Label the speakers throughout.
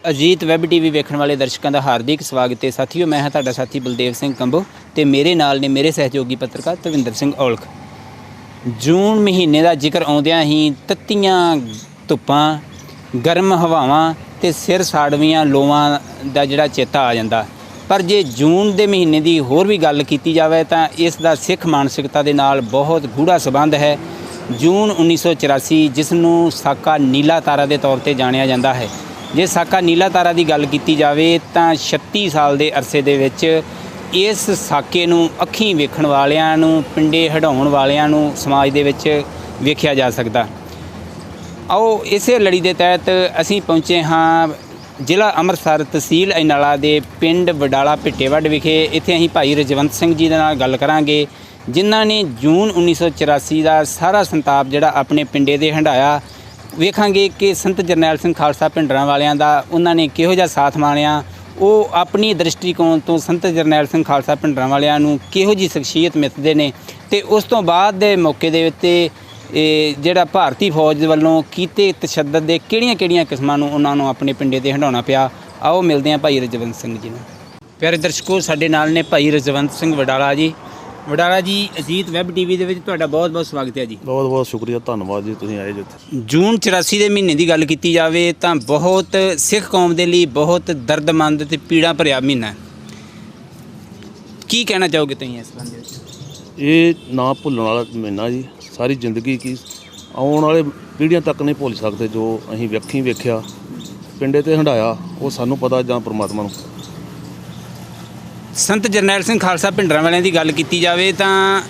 Speaker 1: Ajit web TV वेखण वाले दर्शकों का हार्दिक स्वागत है। साथियों, मैं हाँ तुहाडा साथी बलदेव सिंह कंबो ते मेरे नाल ने मेरे सहयोगी पत्रकार तविंदर सिंह औलख। जून महीने का जिक्र आउंदियां ही तत्तियां धुप्पां, गर्म हवावां ते सिर साड़वियां लोवां दा जिहड़ा चेता आ जांदा। पर जे जून के महीने की होर भी गल की जाए तो इसका सिख मानसिकता के नाल बहुत गूढ़ा संबंध है। जून 1984 जिसनूं साका नीला तारा के तौर पर जानिया जाता है। जे साका नीला तारा की गल की जाए तो 36 साल के अरसे दे विच इस साके नूं अखीं वेखण वालियां नूं, पिंडे हटाउण वालियां नूं समाज दे विच वेखिया जा सकदा। आओ इसे लड़ी के तहत असीं पहुँचे हाँ ਜ਼ਿਲ੍ਹਾ ਅੰਮ੍ਰਿਤਸਰ तहसील अजनाला ਦੇ ਪਿੰਡ ਵਡਾਲਾ ਭਿੱਟੇਵੱਡ ਵਿਖੇ। ਇੱਥੇ ਅਸੀਂ ਭਾਈ ਰਜਵੰਤ ਸਿੰਘ ਜੀ ਦੇ ਨਾਲ ਗੱਲ ਕਰਾਂਗੇ ਜਿਨ੍ਹਾਂ ਨੇ ਜੂਨ 1984 ਦਾ ਸਾਰਾ ਸੰਤਾਪ ਜਿਹੜਾ ਆਪਣੇ ਪਿੰਡੇ ਦੇ ਹੰਢਾਇਆ। ਵੇਖਾਂਗੇ ਕਿ ਸੰਤ ਜਰਨੈਲ ਸਿੰਘ ਖਾਲਸਾ ਭਿੰਡਰਾਂ ਵਾਲਿਆਂ ਦਾ ਉਹਨਾਂ ਨੇ ਕਿਹੋ ਜਿਹਾ ਸਾਥ ਮਾਣਿਆ। ਉਹ ਆਪਣੀ ਦ੍ਰਿਸ਼ਟੀਕੋਣ ਤੋਂ ਸੰਤ ਜਰਨੈਲ ਸਿੰਘ ਖਾਲਸਾ ਭਿੰਡਰਾਂ ਵਾਲਿਆਂ ਨੂੰ ਕਿਹੋ ਜਿਹੀ ਸ਼ਖਸੀਅਤ ਮਿੱਥਦੇ ਨੇ ਤੇ ਉਸ ਤੋਂ ਬਾਅਦ ਦੇ ਮੌਕੇ ਦੇ ਉੱਤੇ ਜਿਹੜਾ ਭਾਰਤੀ ਫੌਜ ਵੱਲੋਂ ਕੀਤੇ ਤਸ਼ੱਦਦ ਦੇ ਕਿਹੜੀਆਂ ਕਿਸਮਾਂ ਨੂੰ ਉਹਨਾਂ ਨੂੰ ਆਪਣੇ ਪਿੰਡੇ 'ਤੇ ਹੰਢਾਉਣਾ ਪਿਆ। ਆਓ ਮਿਲਦੇ ਹਾਂ ਭਾਈ ਰਜਵੰਤ ਸਿੰਘ ਜੀ ਨੂੰ। ਪਿਆਰੇ ਦਰਸ਼ਕੋ, ਸਾਡੇ ਨਾਲ ਨੇ ਭਾਈ ਰਜਵੰਤ ਸਿੰਘ ਵਡਾਲਾ ਜੀ। ਵਡਾਲਾ ਜੀ, ਅਜੀਤ ਵੈਬ ਟੀਵੀ ਦੇ ਵਿੱਚ ਤੁਹਾਡਾ ਬਹੁਤ ਸਵਾਗਤ ਹੈ ਜੀ। ਬਹੁਤ ਸ਼ੁਕਰੀਆ, ਧੰਨਵਾਦ ਜੀ, ਤੁਸੀਂ ਆਏ ਜੀ ਇੱਥੇ। ਜੂਨ 84 ਦੇ ਮਹੀਨੇ ਦੀ ਗੱਲ ਕੀਤੀ ਜਾਵੇ ਤਾਂ ਬਹੁਤ ਸਿੱਖ ਕੌਮ ਦੇ ਲਈ ਬਹੁਤ ਦਰਦਮੰਦ ਤੇ ਪੀੜਾ ਭਰਿਆ ਮਹੀਨਾ ਹੈ। ਕੀ ਕਹਿਣਾ ਚਾਹੋਗੇ ਤੁਸੀਂ ਇਸ ਸੰਬੰਧ ਵਿੱਚ? ਇਹ ਨਾ ਭੁੱਲਣ ਵਾਲਾ ਮਹੀਨਾ ਜੀ, ਸਾਰੀ ਜ਼ਿੰਦਗੀ ਕੀ ਆਉਣ ਵਾਲੇ ਪੀੜ੍ਹੀਆਂ ਤੱਕ ਨਹੀਂ ਭੁੱਲ ਸਕਦੇ। ਜੋ ਅਸੀਂ ਵੇਖੀ ਵੇਖਿਆ ਪਿੰਡੇ 'ਤੇ ਹੰਢਾਇਆ ਉਹ ਸਾਨੂੰ ਪਤਾ ਜਾਂ ਪਰਮਾਤਮਾ ਨੂੰ। ਸੰਤ ਜਰਨੈਲ ਸਿੰਘ ਖਾਲਸਾ ਭਿੰਡਰਾਂ ਵਾਲਿਆਂ ਦੀ ਗੱਲ ਕੀਤੀ ਜਾਵੇ ਤਾਂ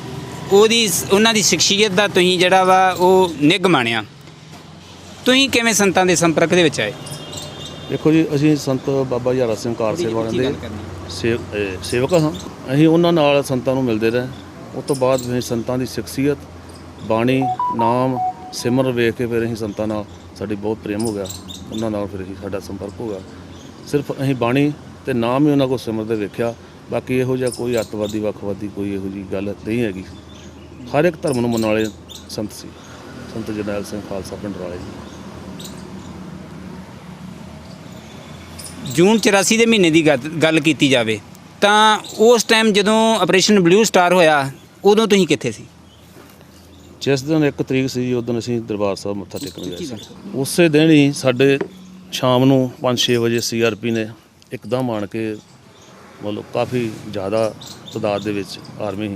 Speaker 1: ਉਹਨਾਂ ਦੀ ਸ਼ਖਸੀਅਤ ਦਾ ਤੁਸੀਂ ਜਿਹੜਾ ਵਾ ਉਹ ਨਿੱਘ ਮਾਣਿਆ। ਤੁਸੀਂ ਕਿਵੇਂ ਸੰਤਾਂ ਦੇ ਸੰਪਰਕ ਦੇ ਵਿੱਚ ਆਏ? ਦੇਖੋ ਜੀ, ਅਸੀਂ ਸੰਤ ਬਾਬਾ ਹਜ਼ਾਰਾ ਸਿੰਘ ਖਾਲਸੇ ਵਾਲਿਆਂ ਦੇ ਸੇਵਕ ਹਾਂ। ਅਸੀਂ ਉਹਨਾਂ ਨਾਲ ਸੰਤਾਂ ਨੂੰ ਮਿਲਦੇ ਰਹੇ। ਉਸ ਤੋਂ ਬਾਅਦ ਫਿਰ ਸੰਤਾਂ ਦੀ ਸ਼ਖਸੀਅਤ, ਬਾਣੀ, ਨਾਮ, ਸਿਮਰਨ ਵੇਖ ਕੇ ਫਿਰ ਅਸੀਂ ਸੰਤਾਂ ਨਾਲ ਸਾਡੀ ਬਹੁਤ ਪ੍ਰੇਮ ਹੋ ਗਿਆ। ਉਹਨਾਂ ਨਾਲ ਫਿਰ ਸਾਡਾ ਸੰਪਰਕ ਹੋ ਗਿਆ। ਸਿਰਫ ਅਸੀਂ ਬਾਣੀ ਅਤੇ ਨਾਮ ਹੀ ਉਹਨਾਂ ਕੋਲ ਸਿਮਰਦੇ ਵੇਖਿਆ। ਬਾਕੀ ਇਹੋ ਜਿਹਾ ਕੋਈ ਅੱਤਵਾਦੀ, ਵੱਖਵਾਦੀ ਕੋਈ ਇਹੋ ਜਿਹੀ ਗੱਲ ਨਹੀਂ ਹੈਗੀ। ਹਰ ਇੱਕ ਧਰਮ ਨੂੰ ਮੰਨਣ ਵਾਲੇ ਸੰਤ ਸੀ ਸੰਤ ਜਰਨੈਲ ਸਿੰਘ ਖਾਲਸਾ ਭਿੰਡਰਾਂ ਵਾਲੇ ਜੀ। ਜੂਨ 84 ਦੇ ਮਹੀਨੇ ਦੀ ਗੱਲ ਕੀਤੀ ਜਾਵੇ ਤਾਂ ਉਸ ਟਾਈਮ ਜਦੋਂ ਆਪਰੇਸ਼ਨ ਬਲੂ ਸਟਾਰ ਹੋਇਆ ਉਦੋਂ ਤੁਸੀਂ ਕਿੱਥੇ ਸੀ? ਜਿਸ ਦਿਨ 1 ਤਰੀਕ ਸੀ ਉਸ ਦਿਨ ਅਸੀਂ ਦਰਬਾਰ ਸਾਹਿਬ ਮੱਥਾ ਟੇਕਣ ਗਏ ਸੀ। ਉਸੇ ਦਿਨ ਹੀ ਸਾਡੇ ਸ਼ਾਮ ਨੂੰ 5-6 ਵਜੇ CRP ਨੇ ਇੱਕਦਮ ਆਣ ਕੇ ਮਤਲਬ ਕਾਫੀ ਜ਼ਿਆਦਾ ਤਾਦਾਦ ਦੇ ਵਿੱਚ ਆਰਮੀ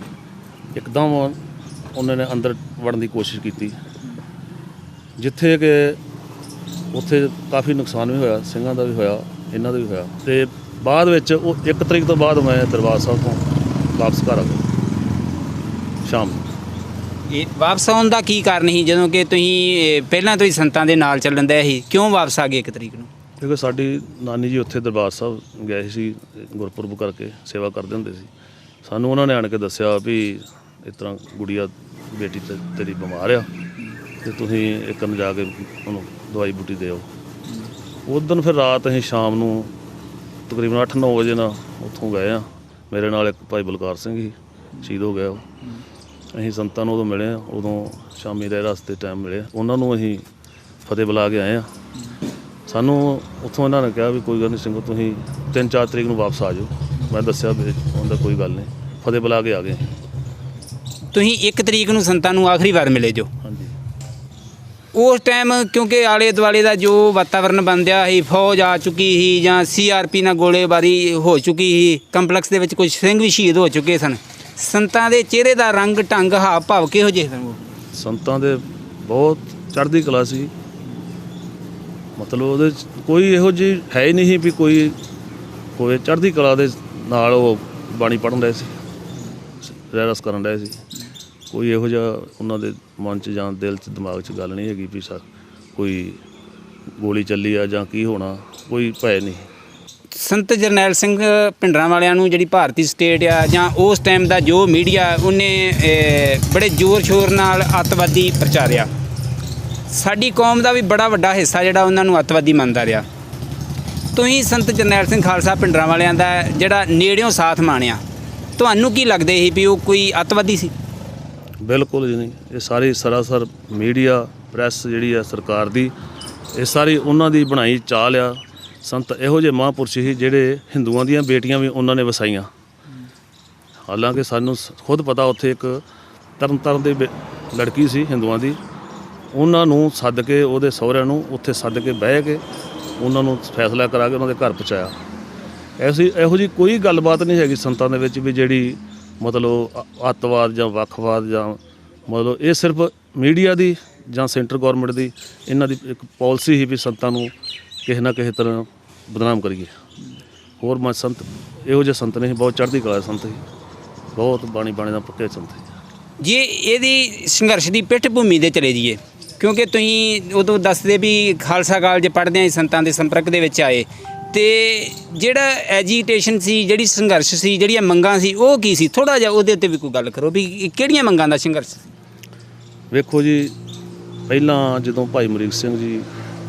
Speaker 1: ਇੱਕਦਮ ਉਹਨਾਂ ਨੇ ਅੰਦਰ ਵੜਨ ਦੀ ਕੋਸ਼ਿਸ਼ ਕੀਤੀ, ਜਿੱਥੇ ਕਿ ਉੱਥੇ ਕਾਫੀ ਨੁਕਸਾਨ ਵੀ ਹੋਇਆ, ਸਿੰਘਾਂ ਦਾ ਵੀ ਹੋਇਆ, ਇਹਨਾਂ ਦਾ ਵੀ ਹੋਇਆ। ਅਤੇ ਬਾਅਦ ਵਿੱਚ ਉਹ 1 ਤਰੀਕ ਤੋਂ ਬਾਅਦ ਮੈਂ ਦਰਬਾਰ ਸਾਹਿਬ ਤੋਂ ਵਾਪਸ ਘਰ ਆ ਗਿਆ ਸ਼ਾਮ ਨੂੰ। ਇਹ ਵਾਪਸ ਆਉਣ ਦਾ ਕੀ ਕਾਰਨ ਸੀ ਜਦੋਂ ਕਿ ਤੁਸੀਂ ਪਹਿਲਾਂ ਤੋਂ ਹੀ ਸੰਤਾਂ ਦੇ ਨਾਲ ਚੱਲਣ ਦਾ ਸੀ? ਕਿਉਂ ਵਾਪਸ ਆ ਗਏ 1 ਤਰੀਕ ਨੂੰ? ਕਿਉਂਕਿ ਸਾਡੀ ਨਾਨੀ ਜੀ ਉੱਥੇ ਦਰਬਾਰ ਸਾਹਿਬ ਗਏ ਸੀ, ਗੁਰਪੁਰਬ ਕਰਕੇ ਸੇਵਾ ਕਰਦੇ ਹੁੰਦੇ ਸੀ। ਸਾਨੂੰ ਉਹਨਾਂ ਨੇ ਆਣ ਕੇ ਦੱਸਿਆ ਵੀ ਇਸ ਤਰ੍ਹਾਂ ਗੁੜੀਆ ਬੇਟੀ ਤੇਰੀ ਬਿਮਾਰ ਆ ਅਤੇ ਤੁਸੀਂ ਇੱਕ ਨੂੰ ਜਾ ਕੇ ਉਹਨੂੰ ਦਵਾਈ ਬੂਟੀ ਦਿਓ। ਉਸ ਦਿਨ ਫਿਰ ਰਾਤ ਅਸੀਂ ਸ਼ਾਮ ਨੂੰ ਤਕਰੀਬਨ 8-9 ਵਜੇ ਨਾਲ ਉੱਥੋਂ ਗਏ ਹਾਂ। ਮੇਰੇ ਨਾਲ ਇੱਕ ਭਾਈ ਬਲਕਾਰ ਸਿੰਘ ਸੀ, ਸ਼ਹੀਦ ਹੋ ਗਿਆ ਉਹ। ਅਸੀਂ ਸੰਤਾਂ ਨੂੰ ਉਦੋਂ ਮਿਲੇ ਹਾਂ, ਉਦੋਂ ਸ਼ਾਮੀ ਦੇ ਰਸਤੇ ਟਾਈਮ ਮਿਲੇ। ਉਹਨਾਂ ਨੂੰ ਅਸੀਂ ਫਤਿਹ ਬੁਲਾ ਕੇ ਆਏ ਹਾਂ। ਸਾਨੂੰ ਉੱਥੋਂ ਇਹਨਾਂ ਨੇ ਕਿਹਾ ਵੀ ਕੋਈ ਗੱਲ ਨਹੀਂ ਸਿੰਘੋ, ਤੁਸੀਂ 3-4 ਤਰੀਕ ਨੂੰ ਵਾਪਸ ਆ ਜਾਓ। ਮੈਂ ਦੱਸਿਆ ਵੀ ਉਹਦਾ ਕੋਈ ਗੱਲ ਨਹੀਂ, ਫਤਿਹ ਬੁਲਾ ਕੇ ਆ ਗਏ। ਤੁਸੀਂ 1 ਤਰੀਕ ਨੂੰ ਸੰਤਾਂ ਨੂੰ ਆਖਰੀ ਵਾਰ ਮਿਲੇ ਜੋ? ਹਾਂਜੀ। ਉਸ ਟਾਈਮ ਕਿਉਂਕਿ ਆਲੇ ਦੁਆਲੇ ਦਾ ਜੋ ਵਾਤਾਵਰਨ ਬਣਦਿਆ ਸੀ, ਫੌਜ ਆ ਚੁੱਕੀ ਸੀ ਜਾਂ CRP ਨਾਲ ਗੋਲੇਬਾਰੀ ਹੋ ਚੁੱਕੀ ਸੀ, ਕੰਪਲੈਕਸ ਦੇ ਵਿੱਚ ਕੁਝ ਸਿੰਘ ਵੀ ਸ਼ਹੀਦ ਹੋ ਚੁੱਕੇ ਸਨ। ਸੰਤਾਂ ਦੇ ਚਿਹਰੇ ਦਾ ਰੰਗ ਢੰਗ, ਹਾਵ ਭਾਵ ਕਿਹੋ ਜਿਹੇ ਸਨ? ਸੰਤਾਂ ਦੇ ਬਹੁਤ ਚੜ੍ਹਦੀ ਕਲਾ ਸੀ। ਮਤਲਬ ਉਹਦੇ 'ਚ ਕੋਈ ਇਹੋ ਜਿਹੀ ਹੈ ਹੀ ਨਹੀਂ ਵੀ ਕੋਈ ਹੋਵੇ। ਚੜ੍ਹਦੀ ਕਲਾ ਦੇ ਨਾਲ ਉਹ ਬਾਣੀ ਪੜ੍ਹਨ ਰਹੇ ਸੀ, ਰਹਿਰਸ ਕਰਨ ਰਹੇ ਸੀ। ਕੋਈ ਇਹੋ ਜਿਹਾ ਉਹਨਾਂ ਦੇ ਮਨ 'ਚ ਜਾਂ ਦਿਲ 'ਚ, ਦਿਮਾਗ 'ਚ ਗੱਲ ਨਹੀਂ ਹੈਗੀ ਵੀ ਕੋਈ ਗੋਲੀ ਚੱਲੀ ਆ ਜਾਂ ਕੀ ਹੋਣਾ, ਕੋਈ ਭੈ ਨਹੀਂ। ਸੰਤ ਜਰਨੈਲ ਸਿੰਘ ਭਿੰਡਰਾਂ ਵਾਲਿਆਂ ਨੂੰ ਜਿਹੜੀ ਭਾਰਤੀ ਸਟੇਟ ਆ ਜਾਂ ਉਸ ਟਾਈਮ ਦਾ ਜੋ ਮੀਡੀਆ ਉਹਨੇ ਬੜੇ ਜ਼ੋਰ ਸ਼ੋਰ ਨਾਲ ਅੱਤਵਾਦੀ ਪ੍ਰਚਾਰਿਆ। ਸਾਡੀ ਕੌਮ ਦਾ ਵੀ ਬੜਾ ਵੱਡਾ ਹਿੱਸਾ ਜਿਹੜਾ ਉਹਨਾਂ ਨੂੰ ਅੱਤਵਾਦੀ ਮੰਨਦਾ ਰਿਹਾ। ਤੁਸੀਂ ਸੰਤ ਜਰਨੈਲ ਸਿੰਘ ਖਾਲਸਾ ਭਿੰਡਰਾਂ ਵਾਲਿਆਂ ਦਾ ਜਿਹੜਾ ਨੇੜਿਓਂ ਸਾਥ ਮਾਣਿਆ, ਤੁਹਾਨੂੰ ਕੀ ਲੱਗਦੇ ਸੀ ਵੀ ਉਹ ਕੋਈ ਅੱਤਵਾਦੀ ਸੀ? ਬਿਲਕੁਲ ਜੀ ਨਹੀਂ। ਇਹ ਸਾਰੀ ਸਰਾਸਰ ਮੀਡੀਆ, ਪ੍ਰੈਸ ਜਿਹੜੀ ਆ ਸਰਕਾਰ ਦੀ, ਇਹ ਸਾਰੀ ਉਹਨਾਂ ਦੀ ਬਣਾਈ ਚਾਲ ਆ
Speaker 2: ਸੰਤ ਇਹੋ ਜਿਹੇ ਮਹਾਂਪੁਰਸ਼ ਸੀ ਜਿਹੜੇ ਹਿੰਦੂਆਂ ਦੀਆਂ ਬੇਟੀਆਂ ਵੀ ਉਹਨਾਂ ਨੇ ਵਸਾਈਆਂ। ਹਾਲਾਂਕਿ ਸਾਨੂੰ ਖੁਦ ਪਤਾ ਉੱਥੇ ਇੱਕ ਤਰਨ ਦੇ ਲੜਕੀ ਸੀ ਹਿੰਦੂਆਂ ਦੀ, ਉਹਨਾਂ ਨੂੰ ਸੱਦ ਕੇ ਉਹਦੇ ਸਹੁਰਿਆਂ ਨੂੰ ਉੱਥੇ ਸੱਦ ਕੇ ਬਹਿ ਕੇ ਉਹਨਾਂ ਨੂੰ ਫੈਸਲਾ ਕਰਾ ਕੇ ਉਹਨਾਂ ਦੇ ਘਰ ਪਹੁੰਚਾਇਆ। ਇਹੋ ਜਿਹੀ ਕੋਈ ਗੱਲਬਾਤ ਨਹੀਂ ਹੈਗੀ ਸੰਤਾਂ ਦੇ ਵਿੱਚ ਵੀ ਜਿਹੜੀ ਮਤਲਬ ਅੱਤਵਾਦ ਜਾਂ ਵੱਖਵਾਦ ਜਾਂ ਮਤਲਬ ਇਹ ਸਿਰਫ ਮੀਡੀਆ ਦੀ ਜਾਂ ਸੈਂਟਰ ਗੌਰਮੈਂਟ ਦੀ ਇਹਨਾਂ ਦੀ ਇੱਕ ਪਾਲਿਸੀ ਹੀ ਵੀ ਸੰਤਾਂ ਨੂੰ ਕਿਸੇ ਨਾ ਕਿਸੇ ਤਰ੍ਹਾਂ ਬਦਨਾਮ ਕਰੀਏ। ਹੋਰ ਮੈਂ ਸੰਤ ਇਹੋ ਜਿਹੇ ਸੰਤ ਨਹੀਂ, ਬਹੁਤ ਚੜ੍ਹਦੀ ਕਲਾ ਸੰਤ ਸੀ, ਬਹੁਤ ਬਾਣੀ ਦਾ ਪੱਕੇ ਸੰਤ ਸੀ।
Speaker 1: ਜੇ ਇਹਦੀ ਸੰਘਰਸ਼ ਦੀ ਪਿੱਠ ਭੂਮੀ ਦੇ ਚਲੇ ਜਾਈਏ, ਕਿਉਂਕਿ ਤੁਸੀਂ ਉਦੋਂ ਦੱਸਦੇ ਵੀ ਖਾਲਸਾ ਕਾਲਜ ਪੜ੍ਹਦਿਆਂ ਹੀ ਸੰਤਾਂ ਦੇ ਸੰਪਰਕ ਦੇ ਵਿੱਚ ਆਏ, ਤੇ ਜਿਹੜਾ ਐਜੀਟੇਸ਼ਨ ਸੀ, ਜਿਹੜੀ ਸੰਘਰਸ਼ ਸੀ, ਜਿਹੜੀਆਂ ਮੰਗਾਂ ਸੀ, ਉਹ ਕੀ ਸੀ? ਥੋੜ੍ਹਾ ਜਿਹਾ ਉਹਦੇ ਉੱਤੇ ਵੀ ਕੋਈ ਗੱਲ ਕਰੋ ਵੀ ਕਿਹੜੀਆਂ ਮੰਗਾਂ ਦਾ ਸੰਘਰਸ਼ ਸੀ?
Speaker 2: ਵੇਖੋ ਜੀ, ਪਹਿਲਾਂ ਜਦੋਂ ਭਾਈ ਅਮਰੀਕ ਸਿੰਘ ਜੀ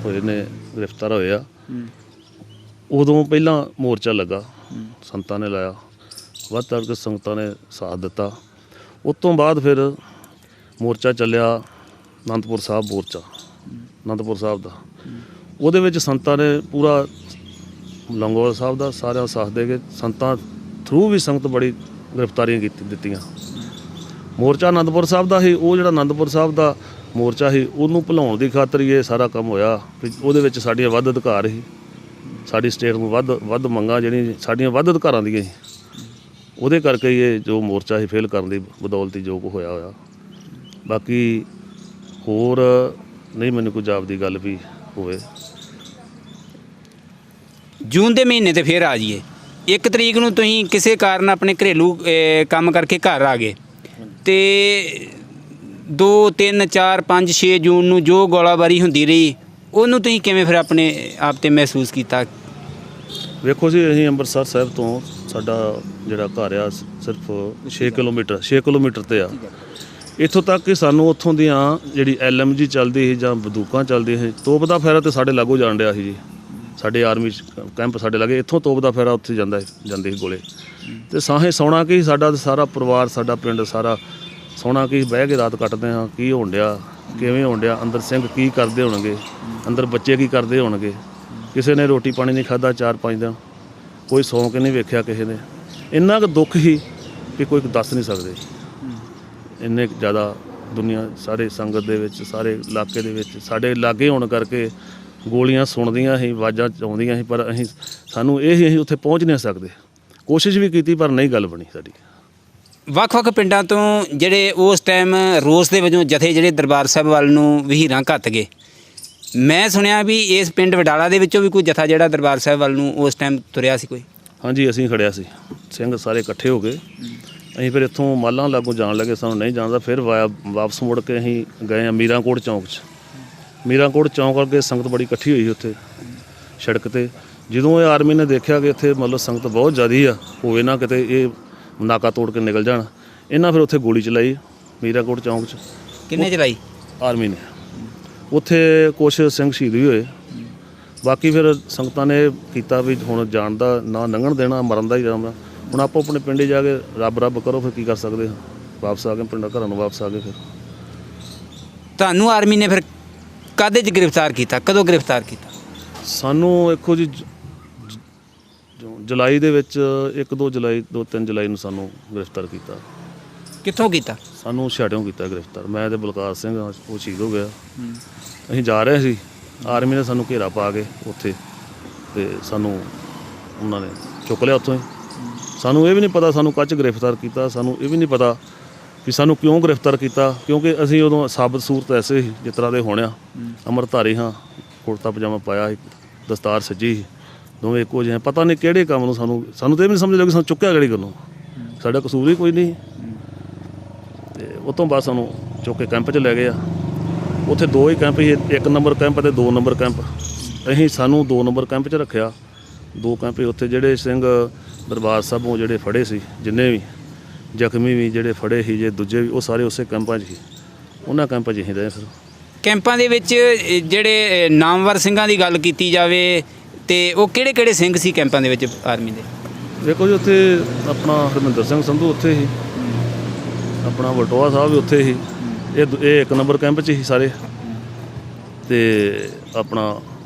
Speaker 2: ਹੋਏ ਨੇ, ਗ੍ਰਿਫਤਾਰ ਹੋਏ ਆ, ਉਦੋਂ ਪਹਿਲਾਂ ਮੋਰਚਾ ਲੱਗਾ, ਸੰਤਾਂ ਨੇ ਲਾਇਆ, ਵੱਧ ਚੜ੍ਹ ਕੇ ਸੰਗਤਾਂ ਨੇ ਸਾਥ ਦਿੱਤਾ। ਉਸ ਤੋਂ ਬਾਅਦ ਫਿਰ ਮੋਰਚਾ ਚੱਲਿਆ ਅਨੰਦਪੁਰ ਸਾਹਿਬ ਮੋਰਚਾ, ਅਨੰਦਪੁਰ ਸਾਹਿਬ ਦਾ। ਉਹਦੇ ਵਿੱਚ ਸੰਤਾਂ ਨੇ ਪੂਰਾ ਲੰਗੋਵਾਲ ਸਾਹਿਬ ਦਾ ਸਾਰਿਆਂ ਸਾਥ ਦੇ ਕੇ ਸੰਤਾਂ ਥਰੂ ਵੀ ਸੰਗਤ ਬੜੀ ਗ੍ਰਿਫਤਾਰੀਆਂ ਦਿੱਤੀਆਂ। ਮੋਰਚਾ ਅਨੰਦਪੁਰ ਸਾਹਿਬ ਦਾ ਸੀ, ਉਹ ਜਿਹੜਾ ਅਨੰਦਪੁਰ ਸਾਹਿਬ ਦਾ ਮੋਰਚਾ ਸੀ ਉਹਨੂੰ ਭੁਲਾਉਣ ਦੀ ਖਾਤਰ ਹੀ ਇਹ ਸਾਰਾ ਕੰਮ ਹੋਇਆ ਵੀ ਉਹਦੇ ਵਿੱਚ ਸਾਡੀਆਂ ਵੱਧ ਅਧਿਕਾਰ ਸੀ, ਸਾਡੀ ਸਟੇਟ ਨੂੰ ਵੱਧ ਮੰਗਾਂ ਜਿਹੜੀਆਂ ਸਾਡੀਆਂ ਵੱਧ ਅਧਿਕਾਰਾਂ ਦੀਆਂ ਸੀ, ਉਹਦੇ ਕਰਕੇ ਹੀ ਇਹ ਜੋ ਮੋਰਚਾ ਸੀ ਫੇਲ ਕਰਨ ਦੀ ਬਦੌਲਤੀ ਜੋ ਕੁ ਹੋਇਆ। ਬਾਕੀ ਹੋਰ ਨਹੀਂ ਮੈਨੂੰ ਕੋਈ ਜਾਬ ਦੀ ਗੱਲ ਵੀ ਹੋਵੇ।
Speaker 1: ਜੂਨ ਦੇ ਮਹੀਨੇ ਤੇ ਫਿਰ ਆ ਜਾਈਏ, 1 ਤਰੀਕ ਨੂੰ ਤੁਸੀਂ ਕਿਸੇ ਕਾਰਨ ਆਪਣੇ ਘਰੇਲੂ ਕੰਮ ਕਰਕੇ ਘਰ ਆ ਗਏ, ਤੇ 2 3 4 5 6 ਜੂਨ ਨੂੰ ਜੋ ਗੋਲਾਬਾਰੀ ਹੁੰਦੀ ਰਹੀ, ਉਹਨੂੰ ਤੁਸੀਂ ਕਿਵੇਂ ਫਿਰ ਆਪਣੇ ਆਪ 'ਤੇ ਮਹਿਸੂਸ ਕੀਤਾ?
Speaker 2: ਵੇਖੋ ਜੀ, ਅਸੀਂ ਅੰਮ੍ਰਿਤਸਰ ਸਾਹਿਬ ਤੋਂ ਸਾਡਾ ਜਿਹੜਾ ਘਰ ਆ ਸਿਰਫ 6 ਕਿਲੋਮੀਟਰ ਤੇ ਆ। ਇੱਥੋਂ ਤੱਕ ਕਿ ਸਾਨੂੰ ਉੱਥੋਂ ਦੀਆਂ ਜਿਹੜੀ LMG ਚੱਲਦੀ ਸੀ ਜਾਂ ਬੰਦੂਕਾਂ ਚੱਲਦੀਆਂ ਸੀ, ਤੋਪ ਦਾ ਫੈਰਾ ਤੇ ਸਾਡੇ ਲਾਗੋਂ ਜਾਣ ਡਿਆ ਸੀ ਜੀ। ਸਾਡੇ ਆਰਮੀ ਕੈਂਪ ਸਾਡੇ ਲਾਗੇ, ਇੱਥੋਂ ਤੋਪ ਦਾ ਫੈਰਾ ਉੱਥੇ ਜਾਂਦੇ ਸੀ ਗੋਲੇ। ਤੇ ਸਾਹੇ ਸੌਣਾ ਕਿ ਸਾਡਾ ਸਾਰਾ ਪਰਿਵਾਰ, ਸਾਡਾ ਪਿੰਡ ਸਾਰਾ ਸੌਣਾ ਕਿ ਬਹਿ ਕੇ ਰਾਤ ਕੱਟਦੇ ਹਾਂ, ਕੀ ਹੋਣ ਡਿਆ, ਕਿਵੇਂ ਹੋਣ ਡਿਆ, ਅੰਦਰ ਸਿੰਘ ਕੀ ਕਰਦੇ ਹੋਣਗੇ, ਅੰਦਰ ਬੱਚੇ ਕੀ ਕਰਦੇ ਹੋਣਗੇ। ਕਿਸੇ ਨੇ ਰੋਟੀ ਪਾਣੀ ਨਹੀਂ ਖਾਧਾ 4-5 ਦਿਨ, ਕੋਈ ਸੌਂ ਕੇ ਨਹੀਂ ਵੇਖਿਆ ਕਿਸੇ ਨੇ। ਇੰਨਾ ਕੁ ਦੁੱਖ ਹੀ ਕਿ ਕੋਈ ਦੱਸ ਨਹੀਂ ਸਕਦੇ। ਇੰਨੇ ਜ਼ਿਆਦਾ ਦੁਨੀਆ ਸਾਰੇ ਸੰਗਤ ਦੇ ਵਿੱਚ, ਸਾਰੇ ਇਲਾਕੇ ਦੇ ਵਿੱਚ ਸਾਡੇ ਲਾਗੇ ਹੋਣ ਕਰਕੇ ਗੋਲੀਆਂ ਸੁਣਦੀਆਂ ਸੀ, ਆਵਾਜ਼ਾਂ ਆਉਂਦੀਆਂ ਸੀ, ਪਰ ਸਾਨੂੰ ਇਹ ਅਸੀਂ ਉੱਥੇ ਪਹੁੰਚ ਨਹੀਂ ਸਕਦੇ। ਕੋਸ਼ਿਸ਼ ਵੀ ਕੀਤੀ ਪਰ ਨਹੀਂ ਗੱਲ ਬਣੀ ਸਾਡੀ।
Speaker 1: ਵੱਖ-ਵੱਖ ਪਿੰਡਾਂ ਤੋਂ ਜਿਹੜੇ ਉਸ ਟਾਈਮ ਰੋਸ ਦੇ ਵਜੋਂ ਜਥੇ ਜਿਹੜੇ ਦਰਬਾਰ ਸਾਹਿਬ ਵੱਲ ਨੂੰ ਵਹੀਰਾਂ ਘੱਤ ਗਏ, ਮੈਂ ਸੁਣਿਆ ਵੀ ਇਸ ਪਿੰਡ ਵਡਾਲਾ ਦੇ ਵਿੱਚੋਂ ਵੀ ਕੋਈ ਜਥਾ ਜਿਹੜਾ ਦਰਬਾਰ ਸਾਹਿਬ ਵੱਲ ਨੂੰ ਉਸ ਟਾਈਮ ਤੁਰਿਆ ਸੀ ਕੋਈ?
Speaker 2: ਹਾਂਜੀ, ਅਸੀਂ ਖੜਿਆ ਸੀ, ਸਿੰਘ ਸਾਰੇ ਇਕੱਠੇ ਹੋ ਗਏ। ਅਸੀਂ ਫਿਰ ਇੱਥੋਂ ਮਾਲਾਂ ਲਾਗੋਂ ਜਾਣ ਲੱਗੇ, ਸਾਨੂੰ ਨਹੀਂ ਜਾਣਦਾ। ਫਿਰ ਵਾਪਸ ਮੁੜ ਕੇ ਅਸੀਂ ਗਏ ਹਾਂ ਮੀਰਾਂਕੋਟ ਚੌਂਕ 'ਚ। ਮੀਰਾਂਕੋਟ ਚੌਂਕ ਅੱਗੇ ਸੰਗਤ ਬੜੀ ਇਕੱਠੀ ਹੋਈ ਸੀ ਉੱਥੇ ਸੜਕ 'ਤੇ। ਜਦੋਂ ਇਹ ਆਰਮੀ ਨੇ ਦੇਖਿਆ ਕਿ ਇੱਥੇ ਮਤਲਬ ਸੰਗਤ ਬਹੁਤ ਜ਼ਿਆਦਾ ਆ, ਹੋਵੇ ਨਾ ਕਿਤੇ ਇਹ ਨਾਕਾ ਤੋੜ ਕੇ ਨਿਕਲ ਜਾਣ, ਇਹਨਾਂ ਫਿਰ ਉੱਥੇ ਗੋਲੀ ਚਲਾਈ ਮੀਰਾਂਕੋਟ ਚੌਂਕ 'ਚ।
Speaker 1: ਕਿੰਨੇ ਚਲਾਈ? ਆਰਮੀ
Speaker 2: ਨੇ। ਉੱਥੇ ਕੁਛ ਸਿੰਘ ਸ਼ਹੀਦ ਵੀ ਹੋਏ। ਬਾਕੀ ਫਿਰ ਸੰਗਤਾਂ ਨੇ ਕੀਤਾ ਵੀ ਹੁਣ ਜਾਣ ਦਾ ਨਾ ਲੰਘਣ ਦੇਣਾ, ਮਰਨ ਦਾ ਹੀ ਜਾਣਾ। ਹੁਣ ਆਪੋ ਆਪਣੇ ਪਿੰਡੇ ਜਾ ਕੇ ਰੱਬ ਕਰੋ, ਫਿਰ ਕੀ ਕਰ ਸਕਦੇ ਹਾਂ। ਵਾਪਸ ਆ ਗਏ ਪਿੰਡਾਂ ਘਰਾਂ ਨੂੰ ਵਾਪਸ ਆ ਗਏ। ਫਿਰ
Speaker 1: ਤੁਹਾਨੂੰ ਆਰਮੀ ਨੇ ਫਿਰ ਕਾਹਦੇ 'ਚ ਗ੍ਰਿਫਤਾਰ ਕੀਤਾ, ਕਦੋਂ ਗ੍ਰਿਫਤਾਰ ਕੀਤਾ?
Speaker 2: ਸਾਨੂੰ ਵੇਖੋ ਜੀ, ਜੁਲਾਈ ਦੇ ਵਿੱਚ 1-2 ਜੁਲਾਈ 2-3 ਜੁਲਾਈ ਨੂੰ ਸਾਨੂੰ ਗ੍ਰਿਫਤਾਰ ਕੀਤਾ।
Speaker 1: ਕਿੱਥੋਂ ਕੀਤਾ?
Speaker 2: ਸਾਨੂੰ ਛਾੜਿਓਂ ਕੀਤਾ ਗ੍ਰਿਫਤਾਰ। ਮੈਂ ਤੇ ਬਲਕਾਰ ਸਿੰਘ, ਉਹ ਸ਼ਹੀਦ ਹੋ ਗਿਆ। ਅਸੀਂ ਜਾ ਰਹੇ ਸੀ, ਆਰਮੀ ਨੇ ਸਾਨੂੰ ਘੇਰਾ ਪਾ ਕੇ ਉੱਥੇ, ਤੇ ਸਾਨੂੰ ਉਹਨਾਂ ਨੇ ਚੁੱਕ ਲਿਆ ਉੱਥੋਂ ਹੀ। ਸਾਨੂੰ ਇਹ ਵੀ ਨਹੀਂ ਪਤਾ ਸਾਨੂੰ ਕੱਚ ਗ੍ਰਿਫਤਾਰ ਕੀਤਾ, ਸਾਨੂੰ ਇਹ ਵੀ ਨਹੀਂ ਪਤਾ ਵੀ ਸਾਨੂੰ ਕਿਉਂ ਗ੍ਰਿਫਤਾਰ ਕੀਤਾ, ਕਿਉਂਕਿ ਅਸੀਂ ਉਦੋਂ ਸਾਬਤ ਸੂਰਤ ਐਸੇ ਸੀ ਜਿਸ ਤਰ੍ਹਾਂ ਦੇ ਹੋਣਿਆ। ਅੰਮ੍ਰਿਤਧਾਰੀ ਹਾਂ, ਕੁੜਤਾ ਪਜਾਮਾ ਪਾਇਆ ਸੀ, ਦਸਤਾਰ ਸੱਜੀ ਸੀ, ਦੋਵੇਂ ਇੱਕੋ ਜਿਹੇ। ਪਤਾ ਨਹੀਂ ਕਿਹੜੇ ਕੰਮ ਨੂੰ ਸਾਨੂੰ ਤਾਂ ਇਹ ਵੀ ਨਹੀਂ ਸਮਝ ਲੱਗੀ ਸਾਨੂੰ ਚੁੱਕਿਆ ਕਿਹੜੀ ਗੱਲੋਂ, ਸਾਡਾ ਕਸੂਰ ਹੀ ਕੋਈ ਨਹੀਂ। ਤੇ ਉਹ ਤੋਂ ਬਾਅਦ ਸਾਨੂੰ ਚੁੱਕ ਕੇ ਕੈਂਪ 'ਚ ਲੈ ਗਏ ਆ। ਉੱਥੇ 2 ਹੀ ਕੈਂਪ ਸੀ, 1 ਨੰਬਰ ਕੈਂਪ ਅਤੇ 2 ਨੰਬਰ ਕੈਂਪ। ਸਾਨੂੰ 2 ਨੰਬਰ ਕੈਂਪ 'ਚ ਰੱਖਿਆ। 2 ਕੈਂਪ ਉੱਥੇ ਜਿਹੜੇ ਸਿੰਘ ਦਰਬਾਰ ਸਾਹਿਬੋਂ ਜਿਹੜੇ ਫੜੇ ਸੀ, ਜਿੰਨੇ ਵੀ ਜ਼ਖਮੀ ਵੀ ਜਿਹੜੇ ਫੜੇ ਸੀ, ਜੇ ਦੂਜੇ ਵੀ, ਉਹ ਸਾਰੇ ਉਸੇ ਕੈਂਪਾਂ 'ਚ ਸੀ। ਉਹਨਾਂ ਕੈਂਪਾਂ 'ਚ ਅਸੀਂ ਰਹੇ। ਫਿਰ
Speaker 1: ਕੈਂਪਾਂ ਦੇ ਵਿੱਚ ਜਿਹੜੇ ਨਾਮਵਰ ਸਿੰਘਾਂ ਦੀ ਗੱਲ ਕੀਤੀ ਜਾਵੇ ਤੇ ਉਹ ਕਿਹੜੇ ਸਿੰਘ ਸੀ ਕੈਂਪਾਂ ਦੇ ਵਿੱਚ ਆਰਮੀ ਦੇ?
Speaker 2: ਦੇਖੋ ਜੀ, ਉੱਥੇ ਆਪਣਾ ਹਰਮਿੰਦਰ ਸਿੰਘ ਸੰਧੂ ਉੱਥੇ ਸੀ, ਆਪਣਾ ਵਟੋਆ ਸਾਹਿਬ ਵੀ ਉੱਥੇ ਸੀ। ਇਹ 1 ਨੰਬਰ ਕੈਂਪ 'ਚ ਸੀ ਸਾਰੇ, ਤੇ ਆਪਣਾ